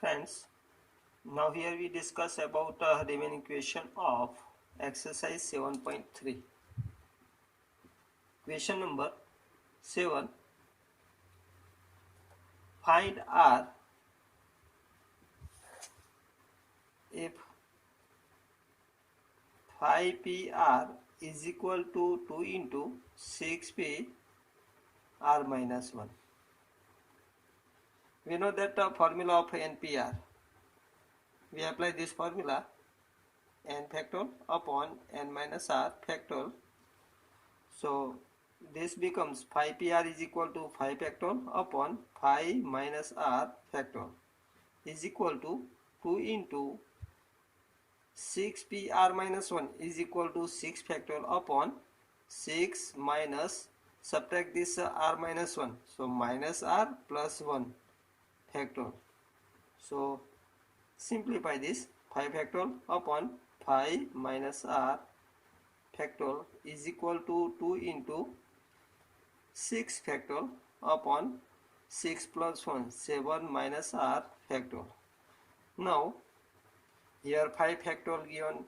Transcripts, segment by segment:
Friends, now here we discuss about remaining question of exercise 7.3. Question number 7. Find R if 5PR is equal to 2 into 6P R minus 1. We know that the formula of NPR. We apply this formula n factorial upon n minus r factorial. So this becomes 5PR is equal to 5 factorial upon 5 minus r factorial is equal to 2 into 6PR minus 1 is equal to 6 factorial upon 6 minus, subtract this r minus 1, so minus r plus 1 factorial. So simplify this, 5 factorial upon 5 minus r factorial is equal to 2 into 6 factorial upon 6 plus 1, 7 minus r factorial. Now here 5 factorial given,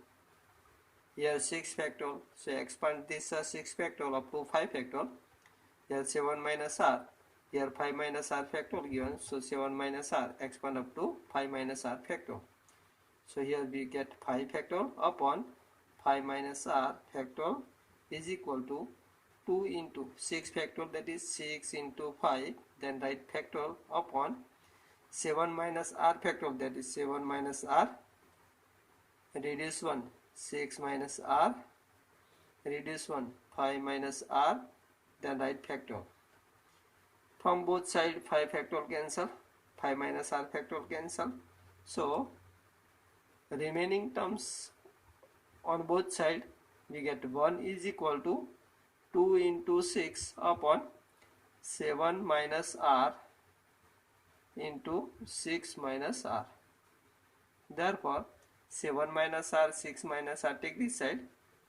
here 6 factorial, so expand this 6 factorial up to 5 factorial, here 7 minus r, here 5 minus r factorial given, so 7 minus r, expand up to 5 minus r factorial. So here we get 5 factorial upon 5 minus r factorial is equal to 2 into 6 factorial, that is 6 into 5, then write factorial upon 7 minus r factorial, that is 7 minus r, reduce 1, 6 minus r, reduce 1, 5 minus r, then write factorial. From both sides 5 factorial cancel, 5 minus r factorial cancel. So remaining terms on both sides we get 1 is equal to 2 into 6 upon 7 minus r into 6 minus r. Therefore 7 minus r, 6 minus r, take this side,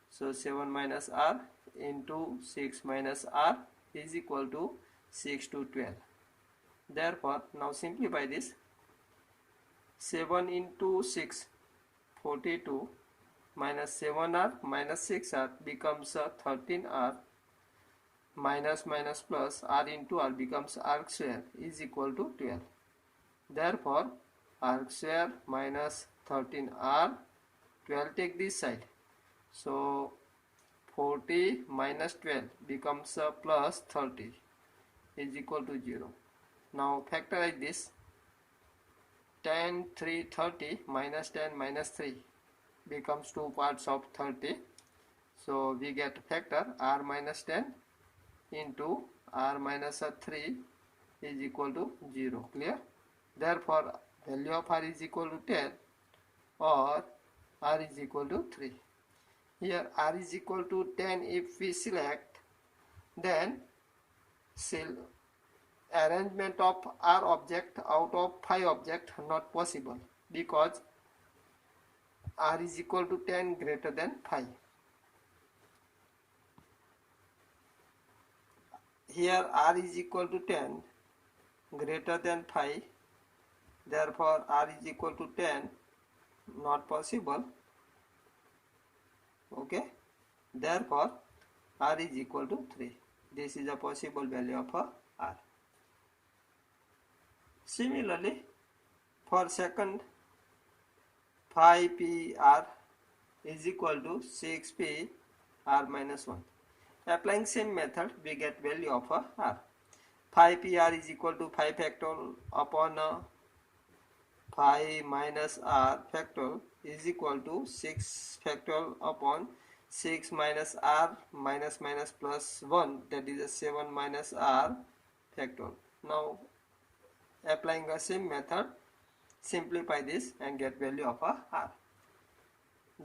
so 7 minus r into 6 minus r is equal to 6 to 12. Therefore now simplify this, 7 into 6, 42, minus 7r minus 6r becomes 13r, minus minus plus r into r becomes arc square is equal to 12. Therefore arc square minus 13r, 12 take this side, so 40 minus 12 becomes plus 30 is equal to 0. Now factorize this, 10, 3, 30 minus 10 minus 3 becomes 2 parts of 30. So we get factor r minus 10 into r minus 3 is equal to 0. Clear? Therefore value of r is equal to 10 or r is equal to 3. Here r is equal to 10 if we select, then arrangement of r object out of 5 object not possible, because r is equal to 10 greater than 5. Here r is equal to 10 greater than 5, therefore r is equal to 10 not possible. Okay, therefore r is equal to 3. This is a possible value of r. Similarly for second, 5PR is equal to 6P r minus 1. Applying same method we get value of r. 5PR is equal to 5 factorial upon 5 minus r factorial is equal to 6 factorial upon 6 minus r minus minus plus 1, that is a 7 minus r factorial. Now applying the same method, simplify this and get value of r.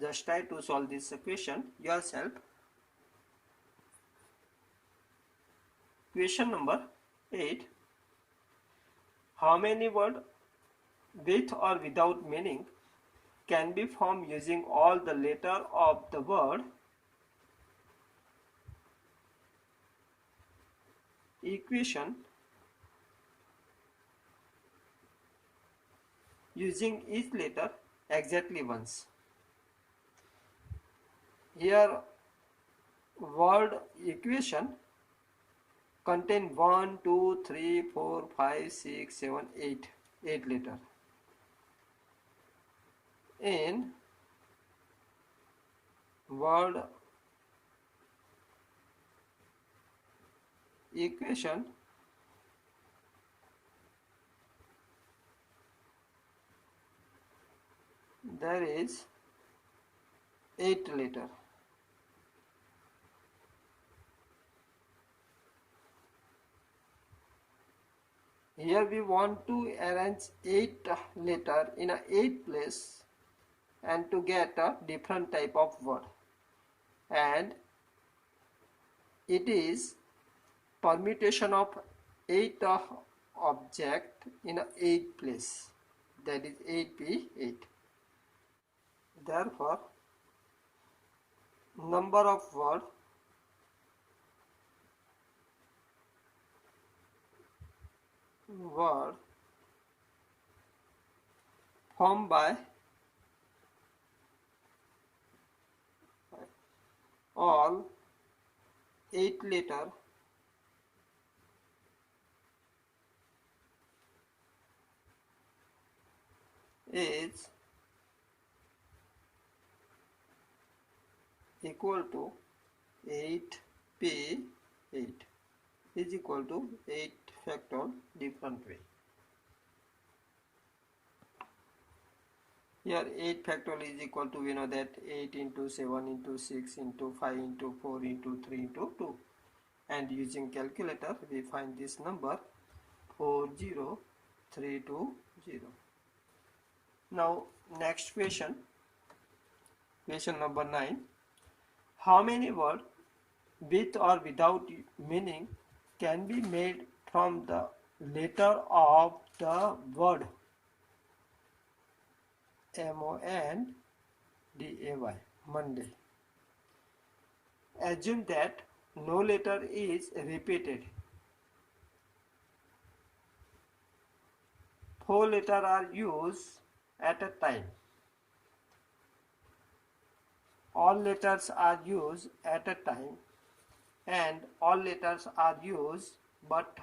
Just try to solve this equation yourself. Question number 8. How many words with or without meaning can be formed using all the letters of the word? Equation using each letter exactly once. Here word equation contain 1, 2, 3, 4, 5, 6, 7, 8. 8 letter. In word equation there is 8 letter. Here we want to arrange 8 letter in a 8 place and to get a different type of word, and it is permutation of 8 object in a 8 place, that is 8p8. Therefore number of word formed by all 8 letter is equal to 8p8 is equal to 8 factorial different way. Here 8 factorial is equal to, we know that 8 into 7 into 6 into 5 into 4 into 3 into 2, and using calculator we find this number 40320. Now next question, question number 9. How many words with or without meaning can be made from the letter of the word MONDAY, Monday? Assume that no letter is repeated. 4 letters are used at a time. All letters are used at a time, and all letters are used, but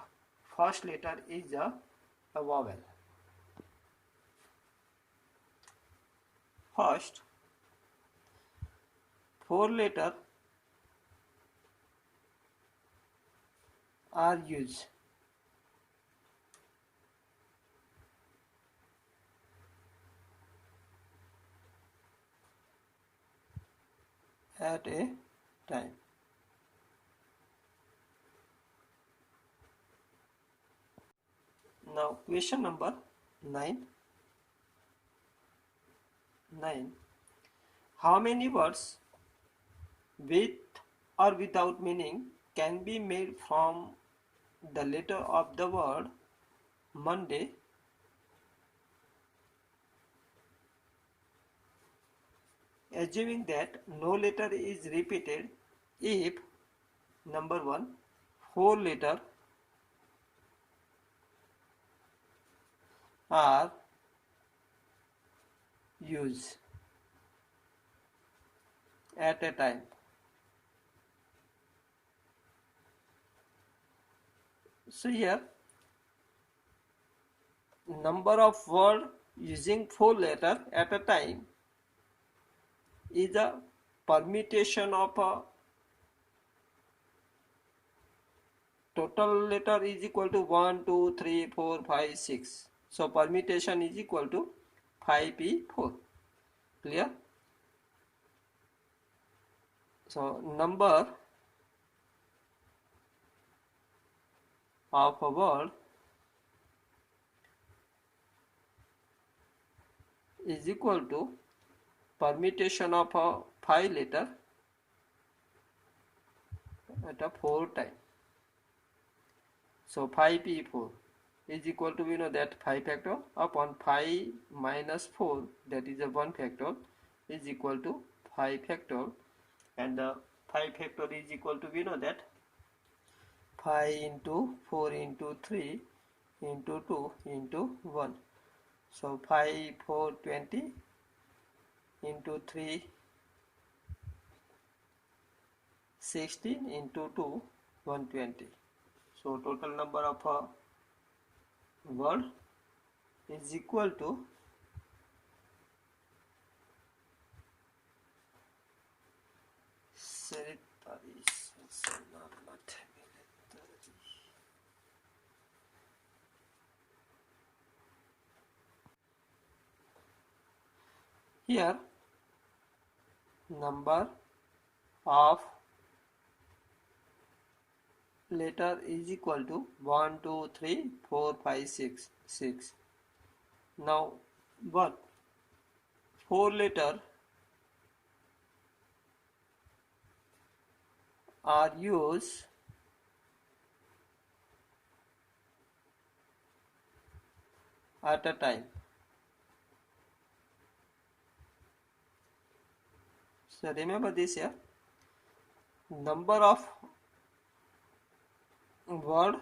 first letter is a vowel. First 4 letters are used. At a time. Now question number 9. How many words with or without meaning can be made from the letter of the word Monday? Assuming that no letter is repeated, if number 1, 4 letters are used at a time. So here number of words using 4 letters at a time is a permutation of a total letter is equal to 1, 2, 3, 4, 5, 6. So permutation is equal to 5p4. Clear? So number of a word is equal to permutation of a 5 letter at a 4 time. So 5p4 is equal to, we know that 5 factor upon 5 minus 4, that is a 1 factor, is equal to 5 factor, and the 5 factor is equal to, we know that 5 into 4 into 3 into 2 into 1. So 5 4 20 into 3 16 into 2 120. So total number of word is equal to 30. Here number of letter is equal to 1 2 3 4 5 6 6. Now what 4 letter are used at a time. So remember this here, number of word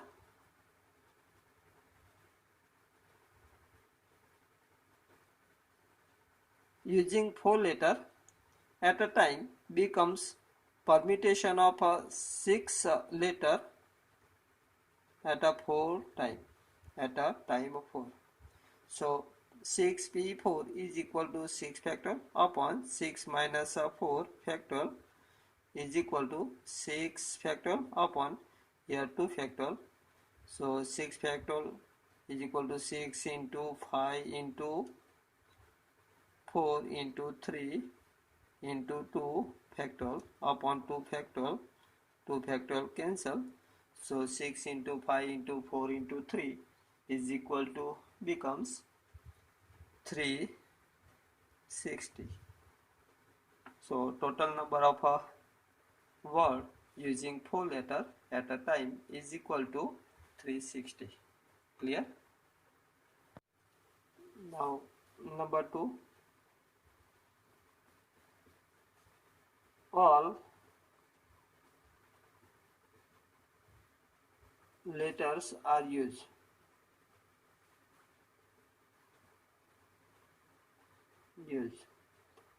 using 4 letter at a time becomes permutation of a 6 letter at a 4 time, at a time of 4. So 6p4 is equal to 6 factorial upon 6 minus 4 factorial is equal to 6 factorial upon here 2 factorial. So 6 factorial is equal to 6 into 5 into 4 into 3 into 2 factorial upon 2 factorial. 2 factorial cancel. So 6 into 5 into 4 into 3 is equal to becomes 360. So total number of word using 4 letter at a time is equal to 360. Clear? Now number 2, all letters are used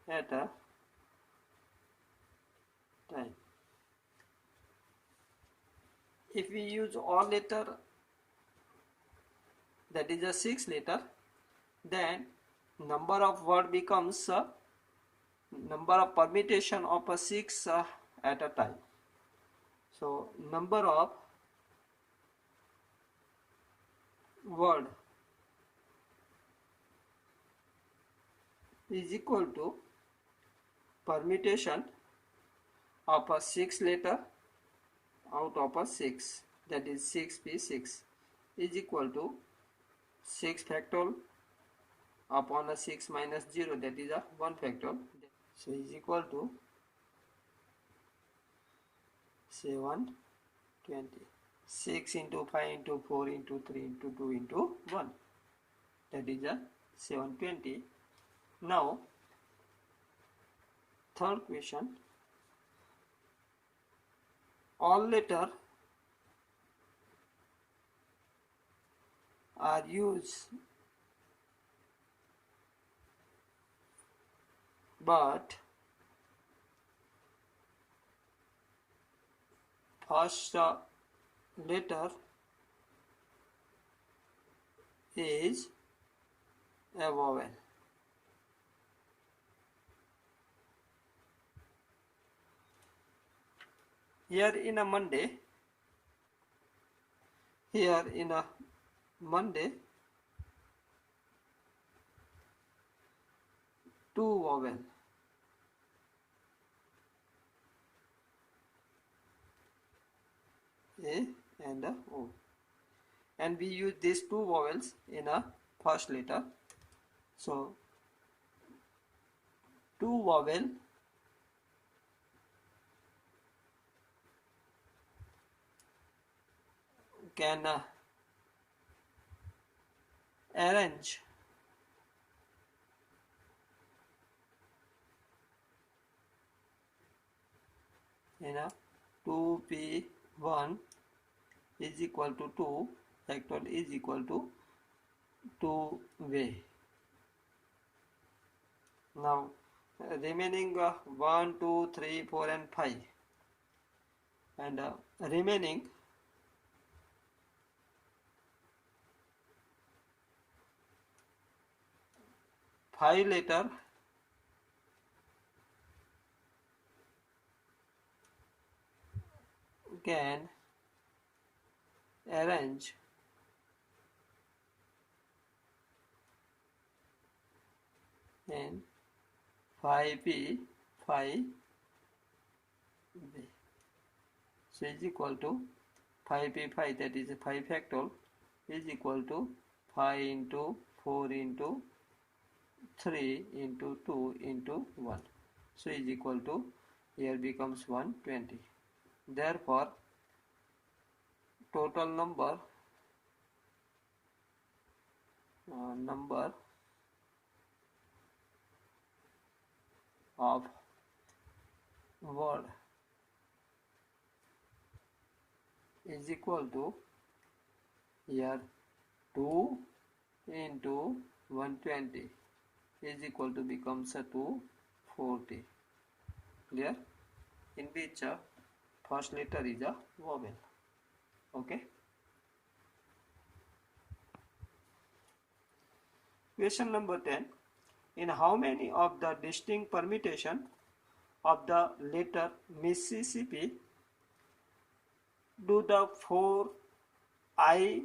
at a time. If we use all letter, that is a 6 letter, then number of word becomes number of permutation of a 6 at a time. So number of word is equal to permutation of a 6 letter out of a 6, that is 6p6 is equal to 6 factorial upon a 6 minus 0, that is a 1 factorial. So is equal to 720. 6 into 5 into 4 into 3 into 2 into 1, that is a 720. Now third question, all letter are used but first letter is a vowel. Here in a Monday, two vowel. A and a O, and we use these two vowels in a first letter. So two vowel can arrange in a 2p1 is equal to 2 factorial is equal to 2 way. Now remaining 1, 2, 3, 4 and 5, and remaining 5 letter can arrange in 5p 5b. So is equal to 5p 5, that is 5 factorial, is equal to 5 into 4 into 3 into 2 into 1. So is equal to, here becomes 120. Therefore total number of word is equal to, here 2 into 120 is equal to becomes a 240. Clear? In which first letter is a vowel. Okay. Question number 10. In how many of the distinct permutation of the letter Mississippi do the 4 I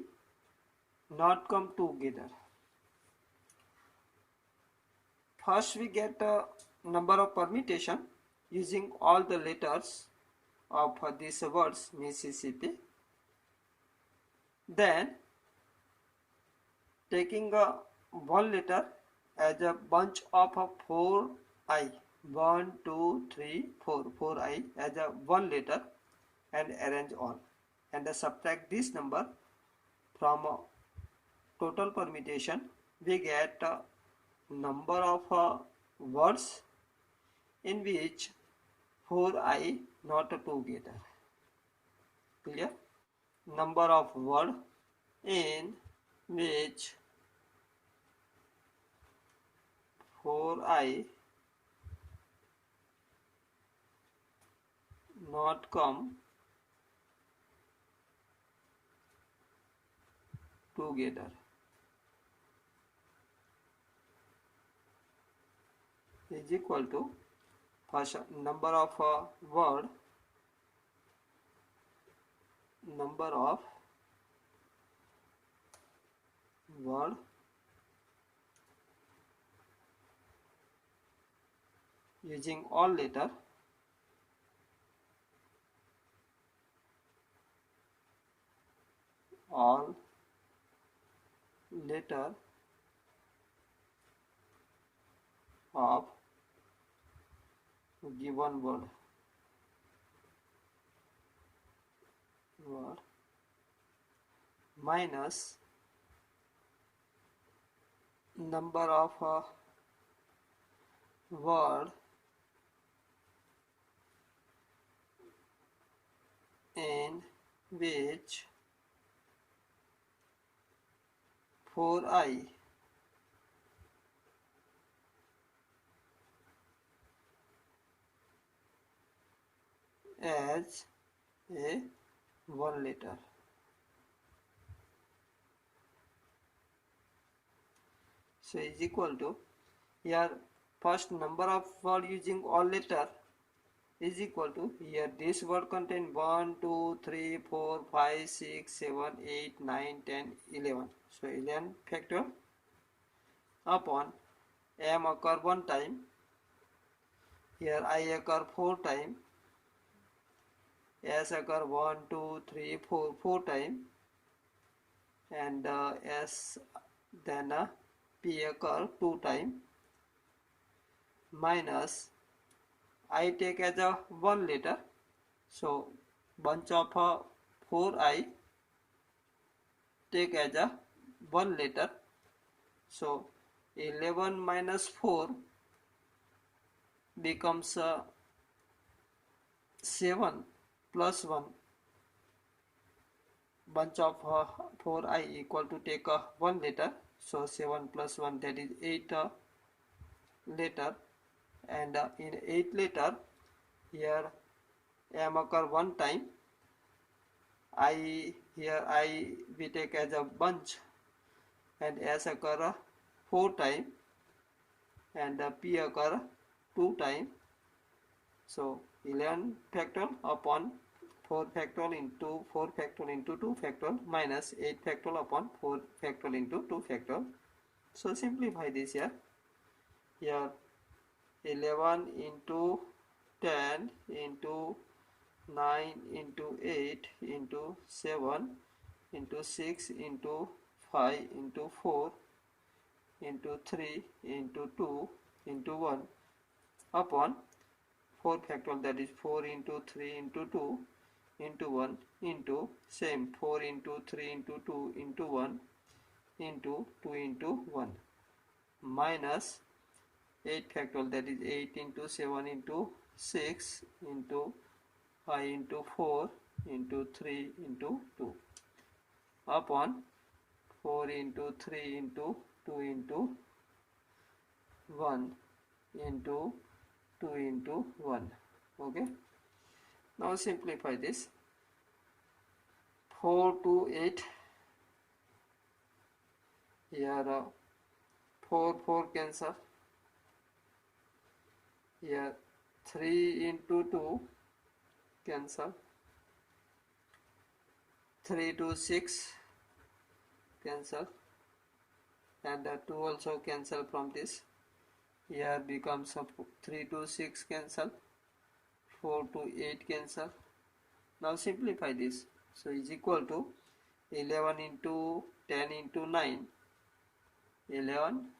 not come together? First we get a number of permutation using all the letters of these words Mississippi. Then taking one letter as a bunch of 4 I, 1, 2, 3, 4, 4 I as a one letter, and arrange all, and subtract this number from total permutation. We get number of words in which 4 I not together. Clear? Number of word in which 4 I not come together is equal to, first number of word using all letter of given word minus number of word in which 4 I as a one letter. So is equal to, here first number of word using all letter is equal to, here this word contain 1, 2, 3, 4, 5, 6, 7, 8, 9, 10, 11. So 11 factor upon M occur one time, here I occur 4 time, S occur 1, 2, 3, 4, 4 time, and S then P occur 2 time, minus I take as a one letter, so bunch of 4 I take as a one letter, so 11 minus 4 becomes 7 plus 1, bunch of 4 I equal to take one letter, so 7 plus 1, that is 8 letter, and in 8th letter here M occur one time, I here I we take as a bunch, and S occur 4 time, and P occur 2 time. So 11 factorial upon 4 factorial into 4 factorial into 2 factorial minus 8 factorial upon 4 factorial into 2 factorial. So simplify this here. Here 11 into 10 into 9 into 8 into 7 into 6 into 5 into 4 into 3 into 2 into 1 upon 4 factorial, that is 4 into 3 into 2 into 1 into same 4 into 3 into 2 into 1 into 2 into 1 minus 8 factorial, that is 8 into 7 into 6 into 5 into 4 into 3 into 2 upon 4 into 3 into 2 into 1 into 2 into 1. Okay, now simplify this. 4 to 8, here 4 cancel, here 3 into 2 cancel, 3 to 6 cancel, and 2 also cancel from this. Here becomes 3 to 6 cancel, 4 to 8 cancel. Now simplify this. So is equal to 11 into 10 into 9, 11,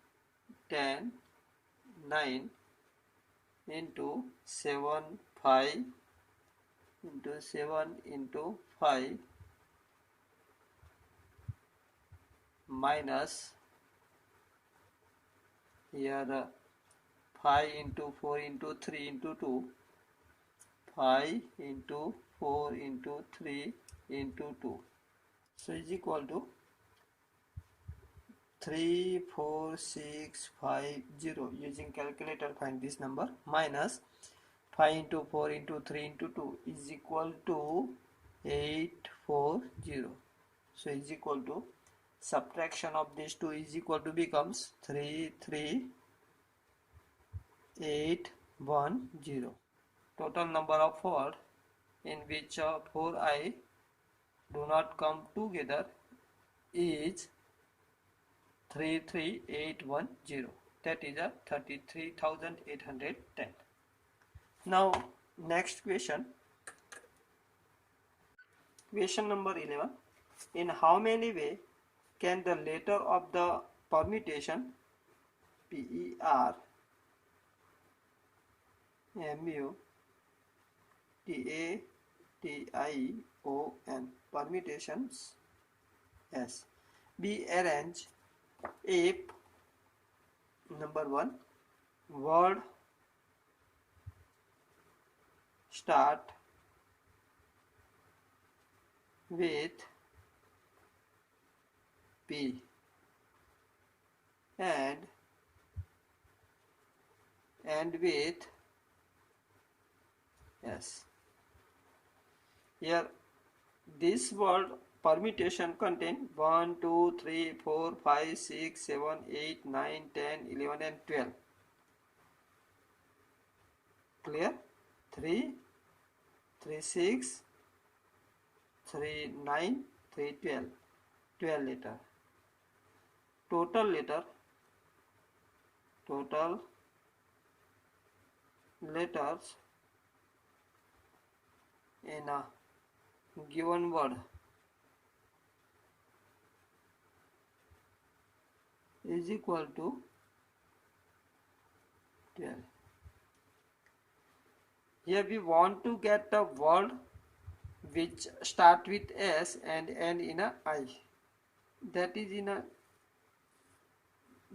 10, 9 into 7, 5 into 7 into 5 minus here 5 into 4 into 3 into 2, 5 into 4 into 3 into 2. So is equal to 34650. Using calculator find this number, minus 5 into 4 into 3 into 2 is equal to 840. So is equal to, subtraction of these two is equal to becomes 33810. Total number of words in which 4I do not come together is 33810. That is a 33,810. Now next question. Question number 11. In how many ways can the letter of the permutation PER MU TATION permutations S be arranged if number 1 word start with P and end with S. Here this word permutation contain 1, 2, 3, 4, 5, 6, 7, 8, 9, 10, 11 and 12. Clear? 3, 3, 6, 3, 9, 3, 12. 12 letter. Total letters in a given word is equal to 12. Here we want to get the word which start with S and end in a I. That is in a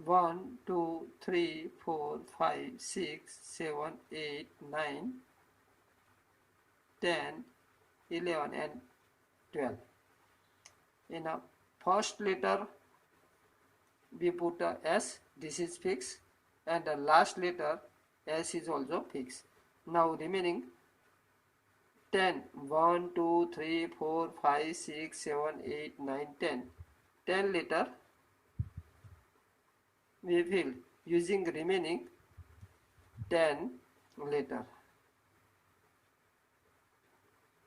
1, 2, 3, 4, 5, 6, 7, 8, 9, 10, 11 and 12. In a first letter we put a S, this is fixed, and the last letter S is also fixed. Now remaining 10, 1, 2, 3, 4, 5, 6, 7, 8, 9, 10. 10 letter we fill using remaining 10 letter.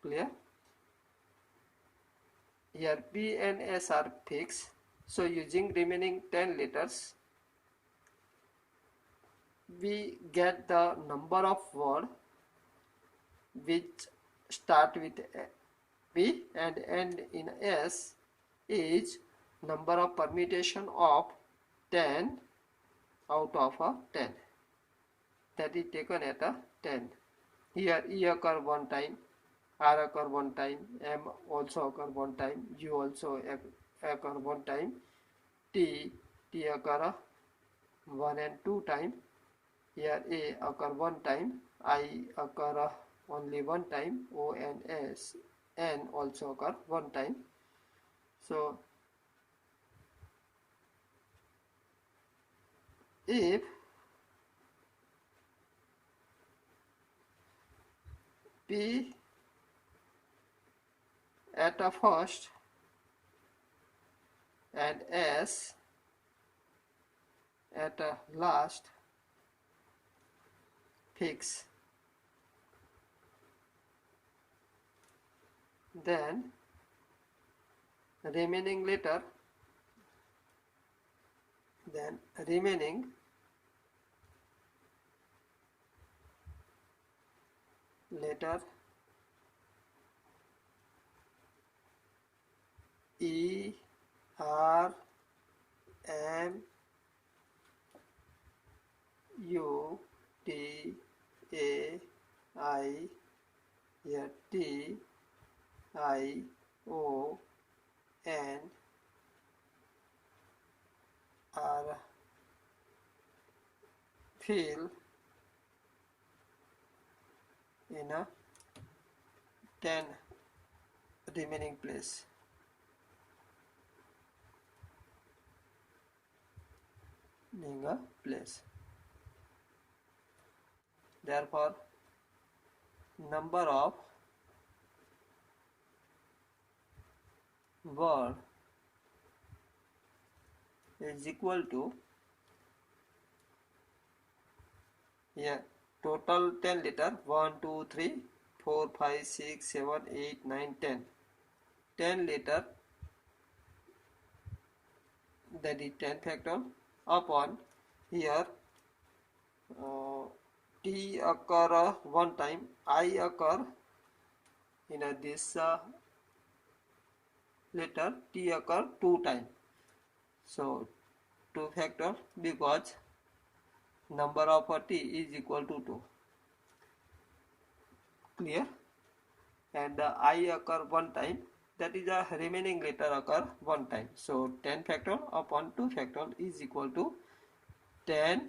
Clear? Here P and S are fixed. So using remaining 10 letters, we get the number of words which start with P and end in S is number of permutation of 10 out of a 10. That is taken at a 10. Here E occur one time, R occur one time, M also occur one time, U also occur one time, T occur 1 and 2 time. Here A occur one time, I occur only one time, O and S, N also occur one time. So if P at a first and S at a last fix, then remaining letter E, R, M, U, T, A, I, here T, I, O, N, R, fill in a 10 remaining place. Being a place. Therefore, number of word is equal to, here total 10 letter 1, 2, 3, 4, 5, 6, 7, 8, 9, 10. 10 letter, that is 10 factorial upon here T occur one time, I occur in this letter, T occur 2 times. So 2 factor because number of T is equal to 2. Clear? And I occur one time, that is a remaining letter occur one time. So 10 factorial upon 2 factorial is equal to 10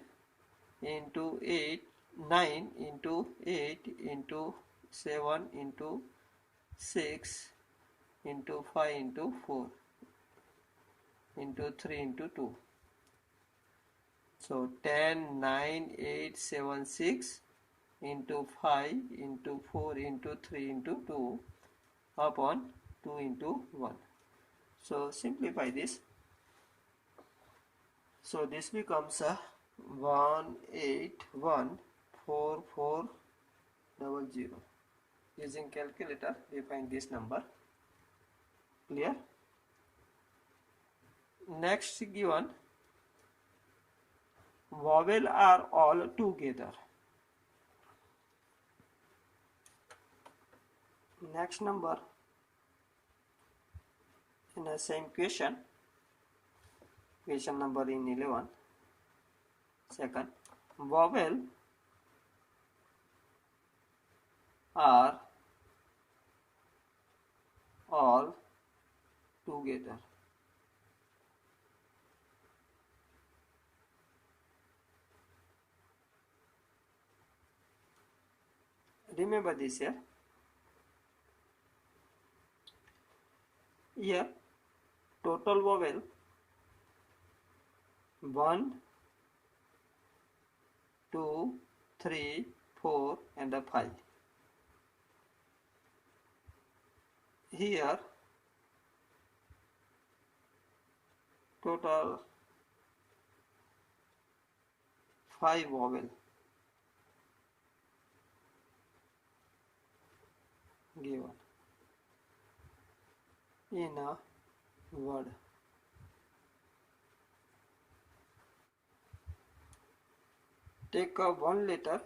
into 8, 9 into 8 into 7 into 6 into 5 into 4 into 3 into 2. So 10, 9, 8, 7, 6 into 5 into 4 into 3 into 2 upon 2 into 1. So simplify this. So this becomes 1814400. Using calculator we find this number. Clear? Next given, vowel are all together. Next number in the same question number in 11. Second, vowel are all together. Remember this here. Here total vowel 1, 2, 3, 4 and 5. Here total 5 vowel given in a word. Take a one letter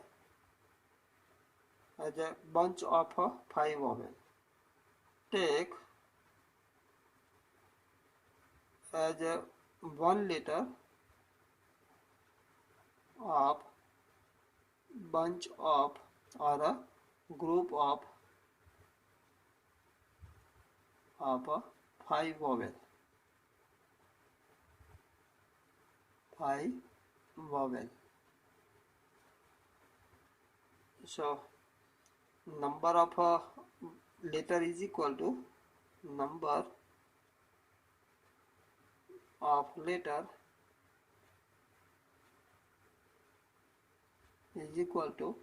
as a bunch of 5 vowel. Take as a one letter of bunch of or a group of 5 vowel. 5 vowel. So number of letter is equal to number of letter is equal to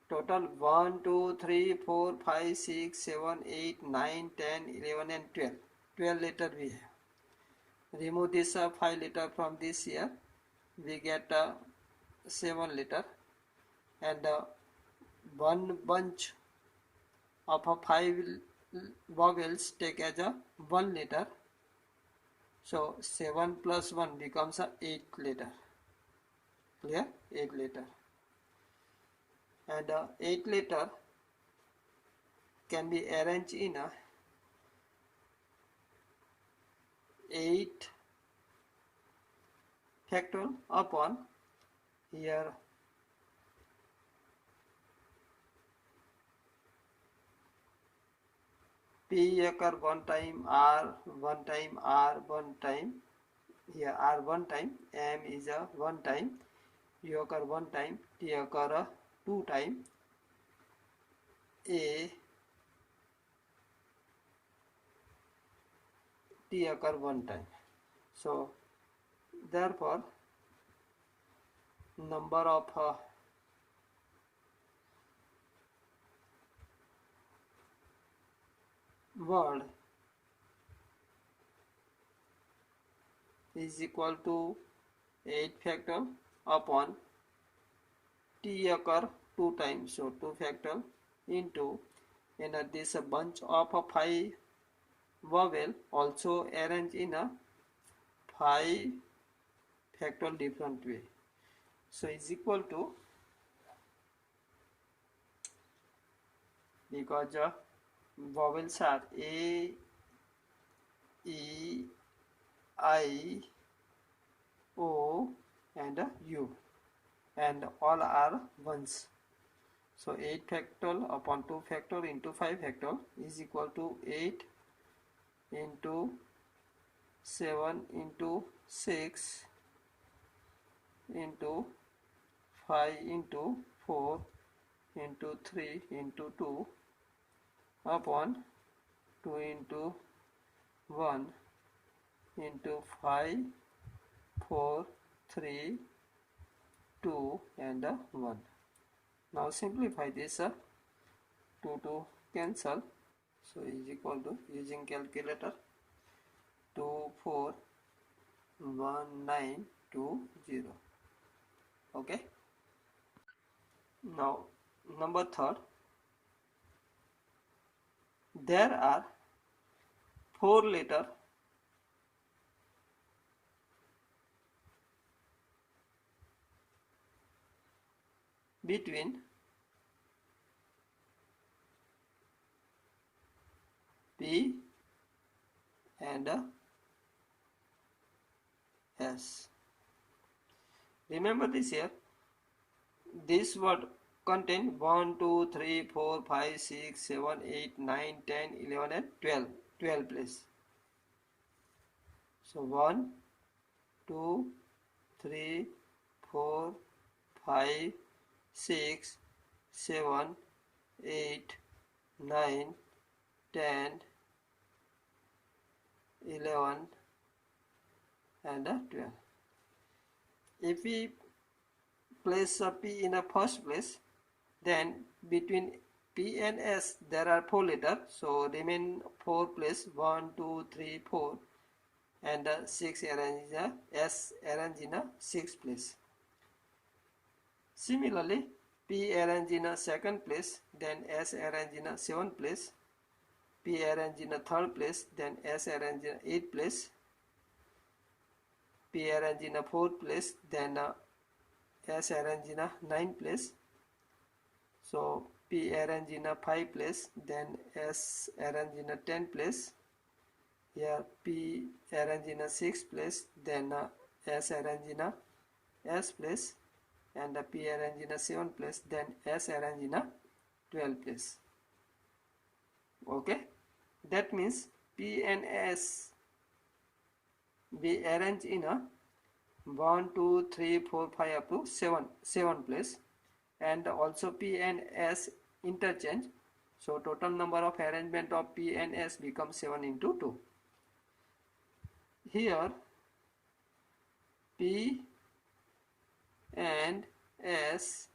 total 1, 2, 3, 4, 5, 6, 7, 8, 9, 10, 11 and 12. 12 letter we have. Remove this 5 letter from this here. We get 7 letter. And one bunch of 5 vowels take as a 1 letter. So 7 plus 1 becomes a 8 letter. Clear? 8 letter. And 8 letter can be arranged in a 8 factorial upon here P occur one time, R one time, R one time, here R one time, M is a one time, U occur one time, T occur 2 time, A T occur one time. So therefore number of word is equal to 8 factorial upon T occur 2 times, so 2 factorial into in this bunch of 5 vowel also arranged in a 5 factorial different way. So is equal to, because vowels are A, E, I, O and U, and all are ones. So 8 factorial upon 2 factorial into 5 factorial is equal to 8 into 7 into 6 into 5 into 4 into 3 into 2 upon 2 into 1 into 5, 4, 3, 2 and 1. Now simplify this 2 to cancel, so is equal to, using calculator, 241920. Okay. Now number third, there are 4 letter between P and S. Remember this here. This word contain 1, 2, 3, 4, 5, 6, 7, 8, 9, 10, 11 and 12. 12 place. So 1, 2, 3, 4, 5, 6, 7, 8, 9, 10, 11 and 12. If we place P in the first place. Then between P and S there are 4 letters, so remain 4 place 1, 2, 3, 4, and 6 arranged in S arranged in a 6th place. Similarly, P arranged in a 2nd place, then S arranged in a 7th place, P arranged in a 3rd place, then S arranged in a 8th place, P arranged in a 4th place, then S arranged in a 9th place. So P arranged in a 5th place, then S arranged in a 10th place. Here P arranged in a 6th place, then S arranged in a S place, and P arranged in a 7th place, then S arranged in a 12th place. Okay, that means P and S be arranged in a 1, 2, 3, 4, 5 up to 7 place, and also P and S interchange. So total number of arrangement of P and S becomes 7 into 2. Here P and S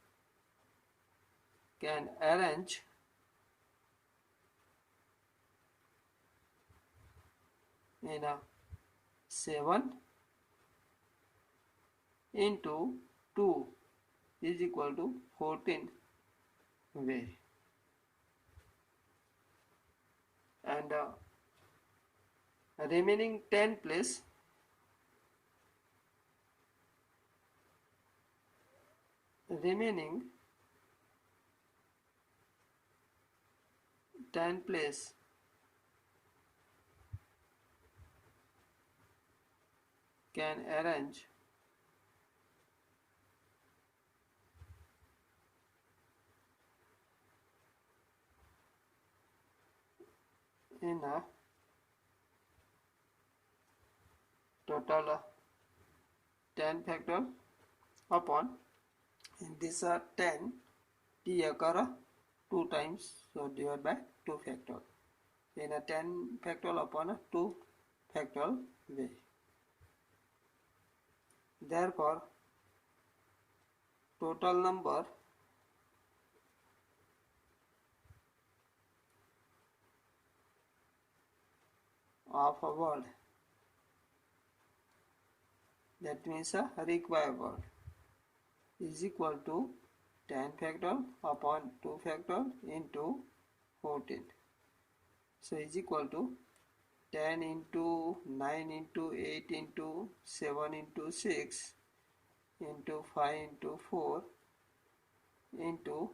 can arrange in a 7 into 2 is equal to 14 way, and remaining 10 place can arrange in a total 10 factorial upon, and these are 10 T occur 2 times, so divided by 2 factorial in a 10 factorial upon a 2 factorial way. Therefore total number of a word, that means a required word, is equal to 10 factorial upon 2 factorial into 14. So is equal to 10 into 9 into 8 into 7 into 6 into 5 into 4 into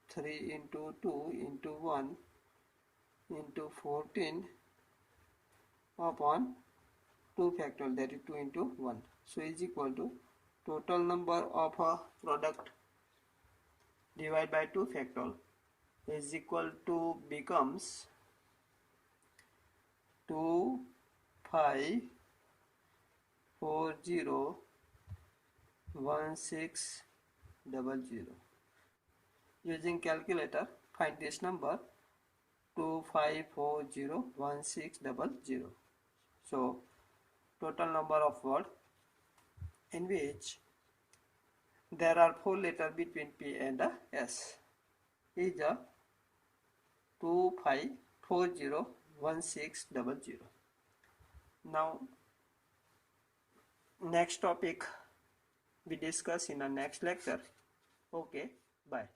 3 into 2 into 1 into 14 upon 2 factorial, that is 2 into 1. So is equal to total number of a product divided by 2 factorial is equal to becomes 2, 5, 4, 0, 1, 6, 0, 0. Using calculator, find this number 2540160. So total number of words in which there are 4 letters between P and S is 2540160. Now next topic we discuss in the next lecture. Okay, bye.